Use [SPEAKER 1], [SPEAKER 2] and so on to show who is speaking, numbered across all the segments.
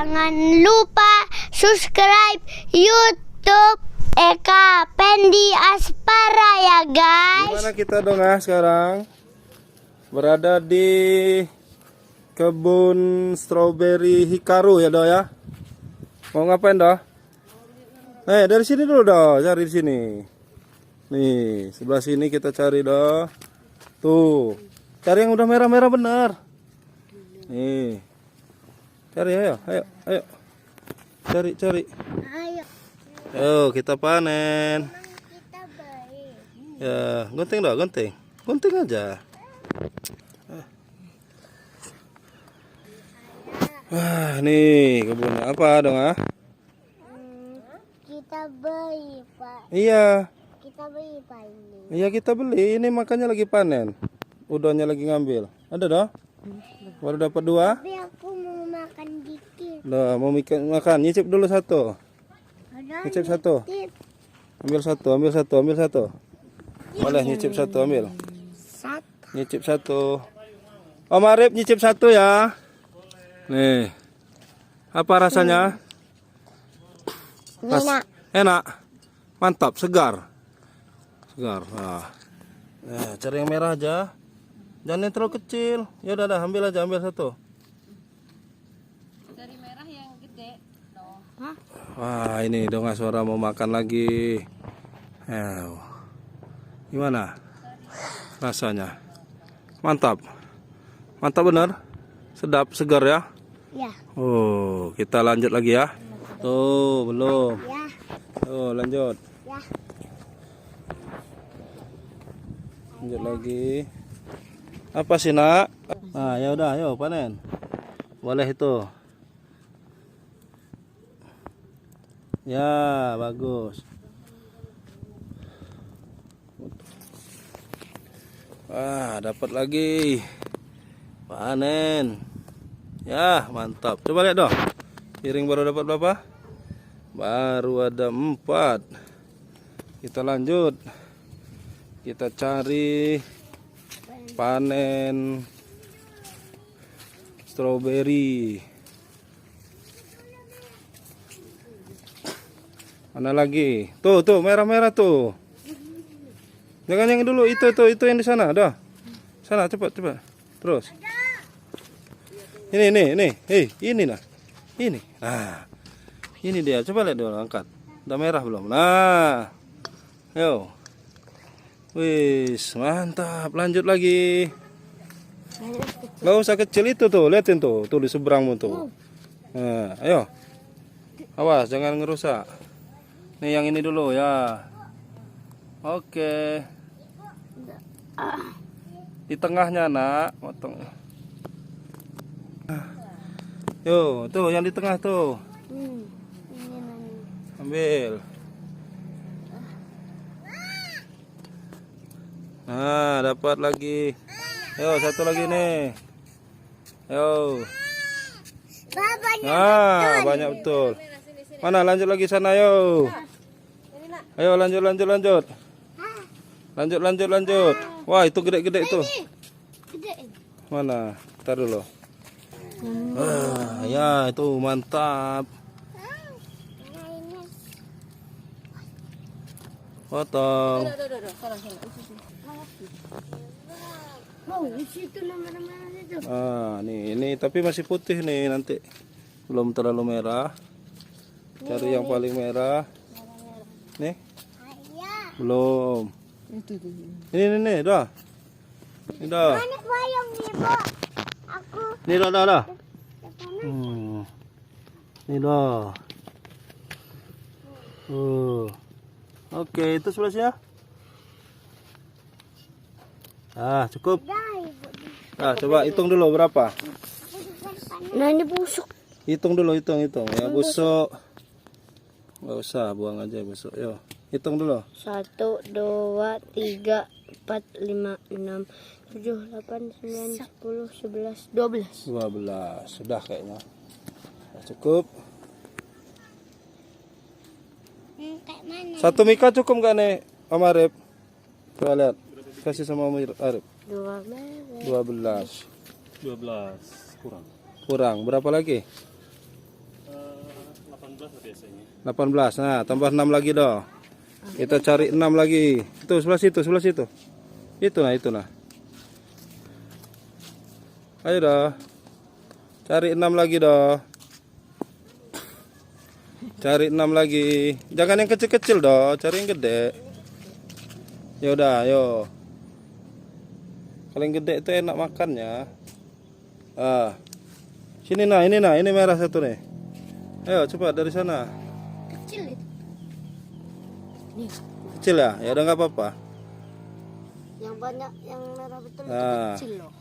[SPEAKER 1] Jangan lupa subscribe YouTube Eka Pendi Aspara ya guys.
[SPEAKER 2] Dimana kita dong sekarang? Berada di kebun stroberi Hikaru ya do ya. Mau ngapain do? Dari sini dulu do, cari di sini. Nih sebelah sini kita cari do. Tuh, cari yang udah merah-merah bener. Nih, cari ayo. Cari.
[SPEAKER 1] Ayo.
[SPEAKER 2] Ayo kita panen.
[SPEAKER 1] Kita baik.
[SPEAKER 2] Ya, gunting dong, gunting aja. Wah, nih kebunnya apa dong
[SPEAKER 1] Kita beli Pak.
[SPEAKER 2] Iya,
[SPEAKER 1] Kita beli Pak ini.
[SPEAKER 2] iya kita beli. Ini makanya lagi panen. Udahnya lagi ngambil. Ada dong? Baru dapat 2.
[SPEAKER 1] Tapi aku mau makan dikit.
[SPEAKER 2] Loh, mau makan. Nyicip dulu satu. Nyicip satu. Ambil satu. Boleh nyicip satu, ambil. Nyicip satu. Om Arif nyicip satu ya. Nih. Apa rasanya? Enak. Mantap, segar. Nah. Cari yang merah aja. Jangan yang terlalu kecil. Ya udah, ambil satu.
[SPEAKER 3] Cari merah yang gede dong.
[SPEAKER 2] Wah, ini dong suara mau makan lagi. Gimana rasanya? Mantap bener. Sedap, segar ya.
[SPEAKER 1] Ya.
[SPEAKER 2] Oh, kita lanjut lagi ya. Tuh, belum.
[SPEAKER 1] Ya.
[SPEAKER 2] Tuh, lanjut.
[SPEAKER 1] Ya.
[SPEAKER 2] Lanjut lagi. Apa sih, Nak? Nah, ya udah, ayo panen. Boleh itu. Ya, bagus. Wah, dapat lagi. Panen. Ya, mantap. Coba lihat dong. Piring baru dapat berapa? Baru ada 4. Kita lanjut. Kita cari panen stroberi. Mana lagi? Tuh, merah-merah tuh. Jangan yang dulu, itu yang di sana, dah. Sana, cepat. Terus. Ini. Ini nah. Ini. Nah. Ini dia. Coba lihat dulu, angkat. Udah merah belum? Nah. Yo. Wis, mantap. Lanjut lagi. Gak usah kecil itu tuh, liatin tuh di seberangmu tuh. Nah, ayo. Awas, jangan ngerusak. Nih yang ini dulu ya. Oke. Di tengahnya, Nak, potong. Yo, tuh yang di tengah tuh. Ambil. Nah, dapat lagi. Yo, satu lagi nih. Yo. Nah, banyak betul. Mana lanjut lagi sana, yo. Ayo lanjut. Lanjut. Wah, itu gede-gede itu. Mana? Ntar dulu. Ya, itu mantap. Potong. Nih tapi masih putih nih, nanti belum terlalu merah. Cari yang paling merah. Nih. Belum. Ini dah. Ini dah. Ini dah. Ini dah. Oke, itu sebelahnya. Cukup. Coba hitung dulu berapa.
[SPEAKER 1] Nah, ini busuk.
[SPEAKER 2] Hitung dulu, hitung ya, busuk. Nggak usah, buang aja busuk. Yo, hitung dulu.
[SPEAKER 1] 1, 2, 3, 4, 5, 6, 7, 8, 9, 10, 11, 12.
[SPEAKER 2] 12. Sudah kayaknya. Cukup.
[SPEAKER 1] Kayak mana?
[SPEAKER 2] Satu mika cukup nggak nih, Om Arif? Coba lihat. Kasih sama Om Arif.
[SPEAKER 1] 12.
[SPEAKER 2] 12.
[SPEAKER 4] 12 kurang.
[SPEAKER 2] Kurang. Berapa lagi? 18. Nah, tambah 6 lagi dah. Kita cari 6 lagi. Itu sebelah situ, sebelah situ. Itu nah. Ayo dah. Cari 6 lagi dah. Cari 6 lagi. Jangan yang kecil-kecil dah, cari yang gede. Ya udah, ayo. Kalau yang gede itu enak makannya. Sini ini merah satu nih. Ayo cepat dari sana.
[SPEAKER 1] Kecil itu.
[SPEAKER 2] Kecil ya? Ya udah nggak apa-apa.
[SPEAKER 1] Yang banyak yang merah betul itu
[SPEAKER 2] Nah.
[SPEAKER 1] kecil loh.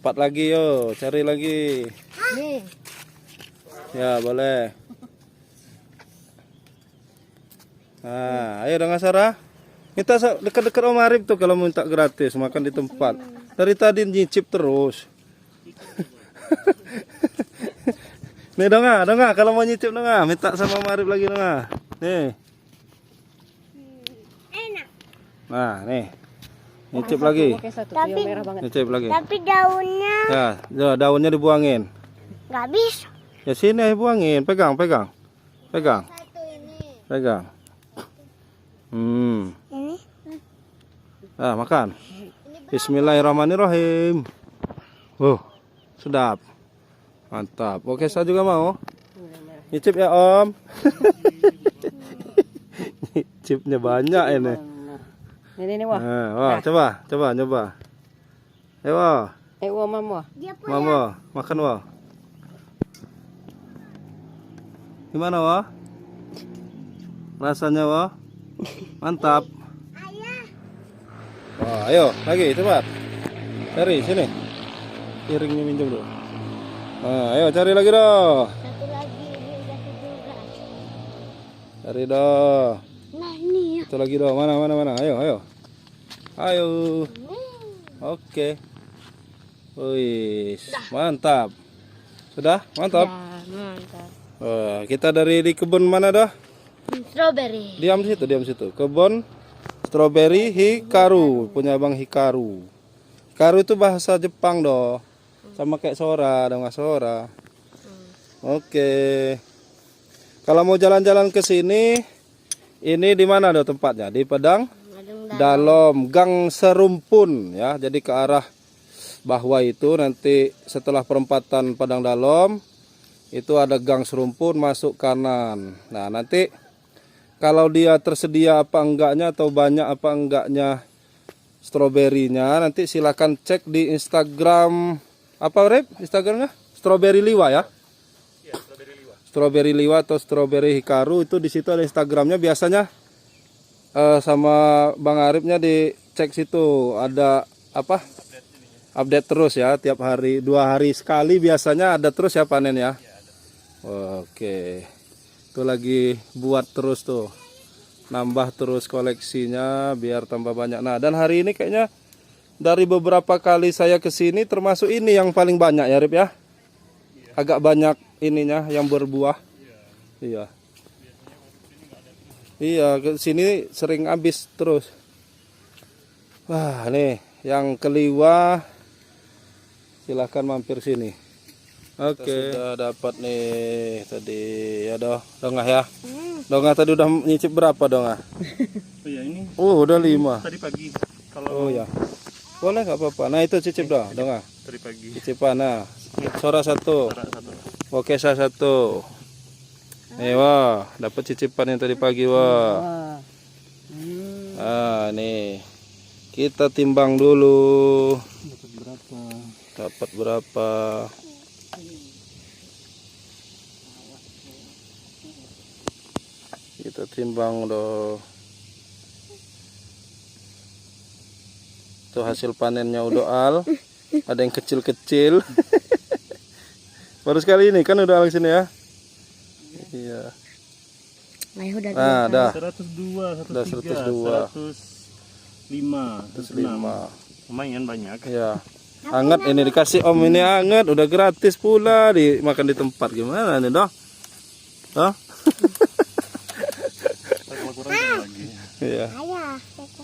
[SPEAKER 2] 4 lagi yo, cari lagi.
[SPEAKER 1] Nih.
[SPEAKER 2] Ya boleh. Nah, ayo dengan Sarah. Minta dekat-dekat Om Arif tuh kalau minta gratis makan di tempat. Dari tadi nyicip terus. Nih dong kalau mau nyicip dong minta sama Om Arif lagi dong Nih.
[SPEAKER 1] Enak.
[SPEAKER 2] Nah, nih. Nyicip lagi.
[SPEAKER 1] Tapi
[SPEAKER 2] Nyicip lagi.
[SPEAKER 1] tapi daunnya
[SPEAKER 2] Ya, daunnya dibuangin.
[SPEAKER 1] nggak bisa.
[SPEAKER 2] Ya sini ayo buangin, pegang.
[SPEAKER 1] Satu ini.
[SPEAKER 2] Pegang.
[SPEAKER 1] Ini.
[SPEAKER 2] Makan. Bismillahirrahmanirrahim. Sedap. Mantap. Oke, saya juga mau. Nyicip ya, Om. Nyicipnya banyak ini.
[SPEAKER 3] Ini wah.
[SPEAKER 2] Wah, coba nyoba. Ayo, wah.
[SPEAKER 3] Wah mama.
[SPEAKER 1] Dia pun
[SPEAKER 2] Mama, makan wah. Gimana wah? Rasanya wah? Mantap. Wah, ayo lagi cepat. Cari sini. Piringnya minjem dulu. Nah, ayo cari lagi dong.
[SPEAKER 1] satu lagi ini udah 17.
[SPEAKER 2] Cari dong.
[SPEAKER 1] Nah ini ya.
[SPEAKER 2] Satu lagi dong. Mana? Ayo. Oke. Wih, mantap. Sudah? Mantap.
[SPEAKER 1] Ya, mantap.
[SPEAKER 2] Wah, kita dari di kebun mana dah?
[SPEAKER 1] Strawberry.
[SPEAKER 2] Diam situ. Kebun stroberi Hikaru, punya Bang Hikaru. Hikaru itu bahasa Jepang doh. Sama kayak Sora, ada nggak Sora? Oke. Kalau mau jalan-jalan ke sini, ini di mana doh tempatnya? Di Padang Dalom, Gang Serumpun ya. Jadi ke arah bawah itu nanti setelah perempatan Padang Dalom itu ada Gang Serumpun masuk kanan. Nah, nanti kalau dia tersedia apa enggaknya atau banyak apa enggaknya stroberinya nanti silakan cek di Instagram apa Rep? Instagramnya? Strawberry Liwa ya? Iya, Strawberry Liwa atau Strawberry Hikaru itu di situ ada Instagramnya biasanya sama Bang Arifnya dicek situ ada apa? Update terus ya tiap hari 2 hari sekali biasanya ada terus ya panen ya. Oke. Itu lagi buat terus tuh. Nambah terus koleksinya biar tambah banyak. Nah, dan hari ini kayaknya dari beberapa kali saya ke sini termasuk ini yang paling banyak ya, Rip ya. Agak banyak ininya yang berbuah. Iya. Iya, ke sini sering habis terus. Wah, nih yang keliwa silahkan mampir sini. Oke, sudah dapat nih tadi ya dongah ya. Dongah tadi udah nyicip berapa dongah?
[SPEAKER 4] Oh ya ini.
[SPEAKER 2] Oh udah 5.
[SPEAKER 4] Tadi pagi. Kalau
[SPEAKER 2] Oh ya, boleh nggak apa-apa. Nah itu cicip dongah.
[SPEAKER 4] tadi pagi.
[SPEAKER 2] Cicipan nah. Sora 1.
[SPEAKER 4] Satu.
[SPEAKER 2] Oke saya 1. Wah, dapat cicipan yang tadi pagi wah. Nih kita timbang dulu. Dapat berapa? Kita timbang doh. Itu hasil panennya udoal. Ada yang kecil-kecil. Baru sekali ini kan udoal sini ya. Iya. Nah, dah.
[SPEAKER 4] 102,
[SPEAKER 2] 102.
[SPEAKER 4] 105,
[SPEAKER 2] 105.
[SPEAKER 4] lumayan banyak.
[SPEAKER 2] Ya. Anget ini dikasih Om ini anget, udah gratis pula dimakan di tempat gimana nih doh?
[SPEAKER 4] Kalau kurang coba lagi.
[SPEAKER 2] Iya.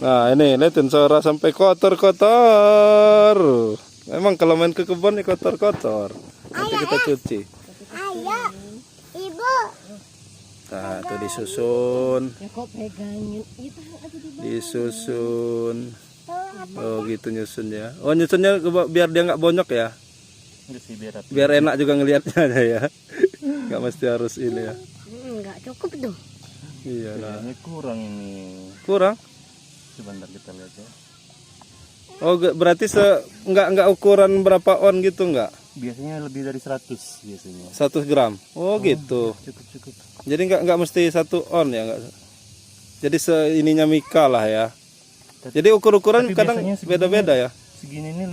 [SPEAKER 2] Nah ini lihatin Sora sampai kotor-kotor. Memang kalau main ke kebun nih kotor-kotor. Nanti kita cuci.
[SPEAKER 1] Ayah, ibu.
[SPEAKER 2] Nah, tuh disusun.
[SPEAKER 3] Ya kok pegangin. Itu aja di
[SPEAKER 2] Disusun. Oh gitu nyusunnya. Oh nyusunnya biar dia nggak bonyok ya.
[SPEAKER 4] Enggak sih biar rapi.
[SPEAKER 2] Biar enak juga ngelihatnya ya. Nggak mesti harus ini ya.
[SPEAKER 1] Enggak cukup tuh.
[SPEAKER 2] Iya lah.
[SPEAKER 4] Kayaknya kurang ini.
[SPEAKER 2] Kurang?
[SPEAKER 4] Sebentar kita lihat ya.
[SPEAKER 2] Oh berarti nggak ukuran berapa on gitu nggak?
[SPEAKER 4] Biasanya lebih dari 100 biasanya.
[SPEAKER 2] 100 gram. Oh gitu.
[SPEAKER 4] Cukup.
[SPEAKER 2] Jadi nggak mesti 1 on ya nggak. Jadi seininya Mika lah ya. Jadi ukur-ukuran
[SPEAKER 4] Tapi
[SPEAKER 2] kadang
[SPEAKER 4] biasanya segini-
[SPEAKER 2] beda-beda ya.
[SPEAKER 4] Segini ini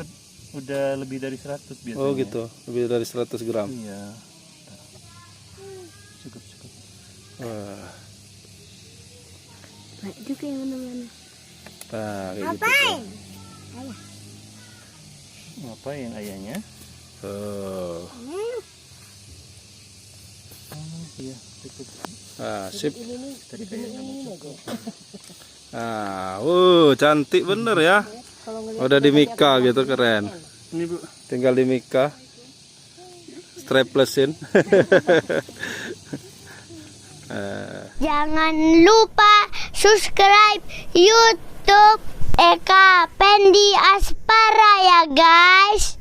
[SPEAKER 4] udah lebih dari 100 biasanya.
[SPEAKER 2] Oh gitu, lebih dari 100 gram.
[SPEAKER 4] Iya. Cukup.
[SPEAKER 2] Wah,
[SPEAKER 1] Baik juga yang mana-mana.
[SPEAKER 2] nah kayak gitu. Tuh.
[SPEAKER 4] Ngapain ayahnya?
[SPEAKER 2] Tuh.
[SPEAKER 4] Iya, cukup.
[SPEAKER 2] Ah, sip.
[SPEAKER 4] Tadi kayaknya mau cukup.
[SPEAKER 2] Ah, cantik bener ya. Udah di Mika gitu keren.
[SPEAKER 4] Ini Bu.
[SPEAKER 2] Tinggal di Mika. Straplesin.
[SPEAKER 1] Jangan lupa subscribe YouTube Eka Pendi Aspara ya guys.